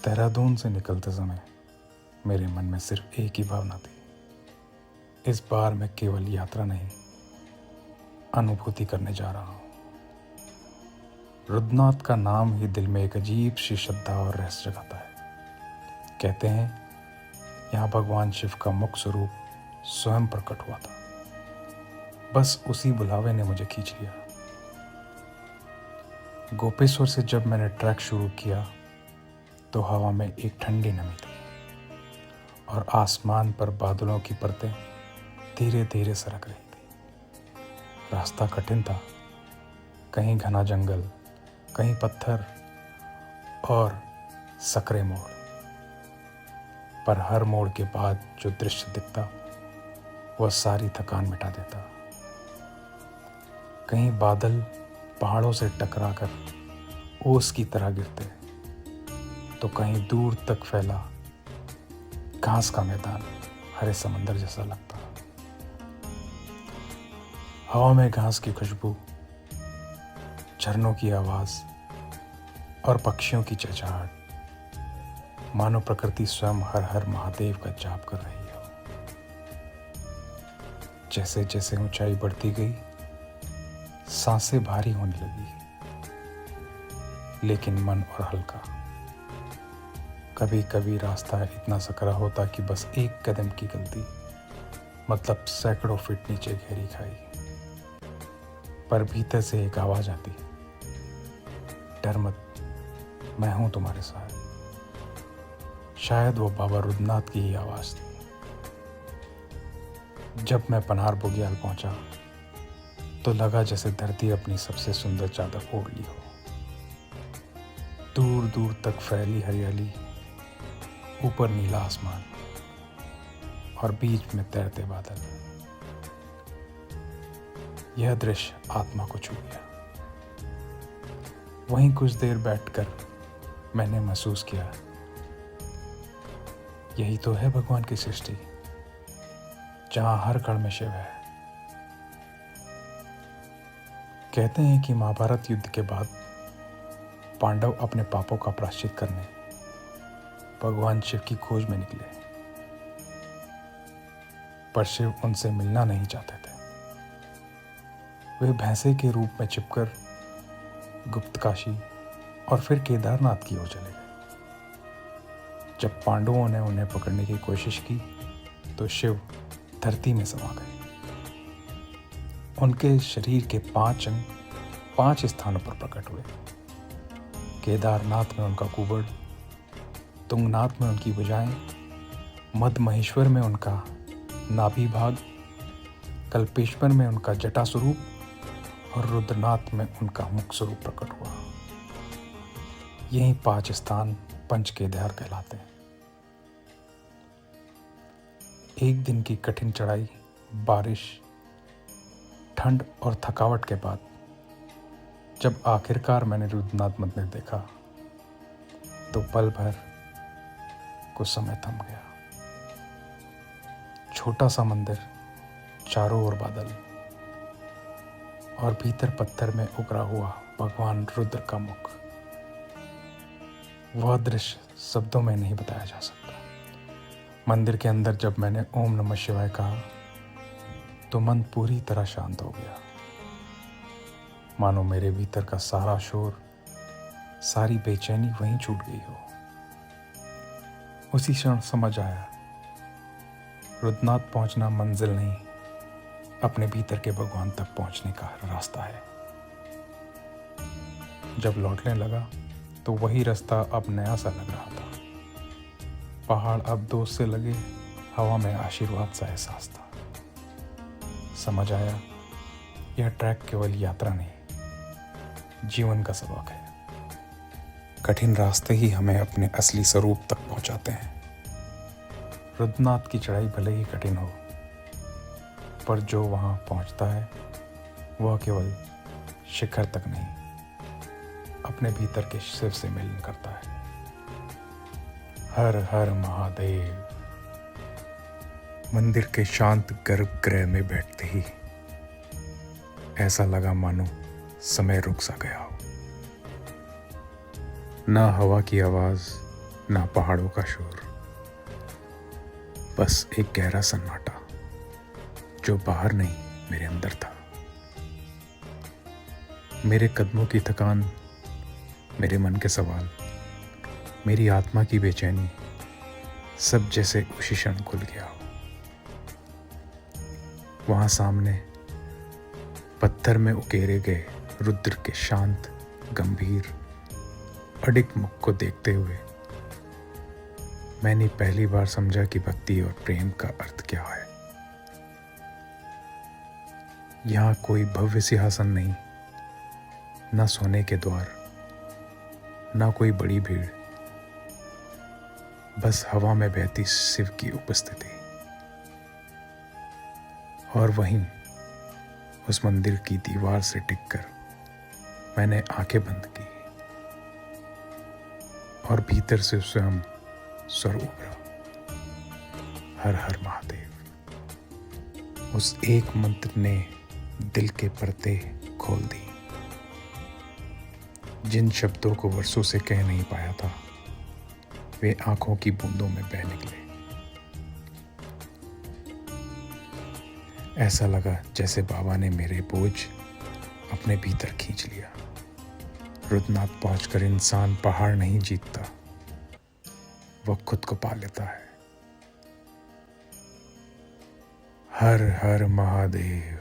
देहरादून से निकलते समय मेरे मन में सिर्फ एक ही भावना थी। इस बार मैं केवल यात्रा नहीं, अनुभूति करने जा रहा हूँ। रुद्रनाथ का नाम ही दिल में एक अजीब सी श्रद्धा और रहस्य जगाता है। कहते हैं यहाँ भगवान शिव का मुख्य स्वरूप स्वयं प्रकट हुआ था। बस उसी बुलावे ने मुझे खींच लिया। गोपेश्वर से जब मैंने ट्रैक शुरू किया तो हवा में एक ठंडी नमी थी और आसमान पर बादलों की परतें धीरे धीरे सरक रही थी। रास्ता कठिन था, कहीं घना जंगल, कहीं पत्थर और सकरे मोड़, पर हर मोड़ के बाद जो दृश्य दिखता वह सारी थकान मिटा देता। कहीं बादल पहाड़ों से टकराकर ओस की तरह गिरते, तो कहीं दूर तक फैला घास का मैदान हरे समंदर जैसा लगता। हवा में घास की खुशबू, झरनों की आवाज और पक्षियों की चहचहाट, मानो प्रकृति स्वयं हर हर महादेव का जाप कर रही हो। जैसे जैसे ऊंचाई बढ़ती गई, सांसें भारी होने लगी, लेकिन मन और हल्का। कभी कभी रास्ता इतना सकरा होता कि बस एक कदम की गलती मतलब सैकड़ों फीट नीचे गहरी खाई। पर भीतर से एक आवाज आती, डर मत, मैं हूं तुम्हारे साथ। शायद वो बाबा रुद्रनाथ की ही आवाज थी। जब मैं पनार बुग्याल पहुंचा तो लगा जैसे धरती अपनी सबसे सुंदर चादर ओढ़ ली हो। दूर दूर तक फैली हरियाली, ऊपर नीला आसमान और बीच में तैरते बादल। यह दृश्य आत्मा को छू गया। वहीं कुछ देर बैठकर मैंने महसूस किया, यही तो है भगवान की सृष्टि, जहां हर कण में शिव है। कहते हैं कि महाभारत युद्ध के बाद पांडव अपने पापों का प्रायश्चित करने भगवान शिव की खोज में निकले, पर शिव उनसे मिलना नहीं चाहते थे। वे भैंसे के रूप में छिपकर गुप्तकाशी और फिर केदारनाथ की ओर चले गए। जब पांडवों ने उन्हें पकड़ने की कोशिश की तो शिव धरती में समा गए। उनके शरीर के 5 अंग 5 स्थानों पर प्रकट हुए। केदारनाथ में उनका कुबड़, तुंगनाथ में उनकी भुजाएं, मध्य महेश्वर में उनका नाभि भाग, कल्पेश्वर में उनका जटा स्वरूप और रुद्रनाथ में उनका मुख स्वरूप प्रकट हुआ। यही 5 स्थान पंच केदार कहलाते हैं। एक दिन की कठिन चढ़ाई, बारिश, ठंड और थकावट के बाद जब आखिरकार मैंने रुद्रनाथ मंदिर देखा तो पल भर कुछ समय थम गया। छोटा सा मंदिर, चारों ओर बादल और भीतर पत्थर में उभरा हुआ भगवान रुद्र का मुख। वह दृश्य शब्दों में नहीं बताया जा सकता। मंदिर के अंदर जब मैंने ओम नमः शिवाय कहा तो मन पूरी तरह शांत हो गया, मानो मेरे भीतर का सारा शोर, सारी बेचैनी वहीं छूट गई हो। उसी क्षण समझ आया, रुद्रनाथ पहुंचना मंजिल नहीं, अपने भीतर के भगवान तक पहुंचने का रास्ता है। जब लौटने लगा तो वही रास्ता अब नया सा लग रहा था। पहाड़ अब दोस्त से लगे, हवा में आशीर्वाद सा एहसास था। समझ आया, यह ट्रैक केवल यात्रा नहीं, जीवन का सबक है। कठिन रास्ते ही हमें अपने असली स्वरूप तक पहुंचाते हैं। रुद्रनाथ की चढ़ाई भले ही कठिन हो, पर जो वहां पहुंचता है वह केवल शिखर तक नहीं, अपने भीतर के शिव से मिलन करता है। हर हर महादेव। मंदिर के शांत गर्भगृह में बैठते ही ऐसा लगा मानो समय रुक सा गया हो। ना हवा की आवाज, ना पहाड़ों का शोर, बस एक गहरा सन्नाटा जो बाहर नहीं मेरे अंदर था। मेरे कदमों की थकान, मेरे मन के सवाल, मेरी आत्मा की बेचैनी, सब जैसे उसी क्षण खुल गया हो। वहां सामने पत्थर में उकेरे गए रुद्र के शांत, गंभीर, अडिग मुख को देखते हुए मैंने पहली बार समझा कि भक्ति और प्रेम का अर्थ क्या है। यहाँ कोई भव्य सिंहासन नहीं, ना सोने के द्वार, ना कोई बड़ी भीड़, बस हवा में बहती शिव की उपस्थिति। और वहीं उस मंदिर की दीवार से टिककर मैंने आंखें बंद की और भीतर से स्वयं स्वर उभरा, हर हर महादेव। उस एक मंत्र ने दिल के पर्दे खोल दी। जिन शब्दों को वर्षों से कह नहीं पाया था, वे आंखों की बूंदों में बह निकले। ऐसा लगा जैसे बाबा ने मेरे बोझ अपने भीतर खींच लिया। रुद्रनाथ पहुंचकर इंसान पहाड़ नहीं जीतता, वो खुद को पा लेता है। हर हर महादेव।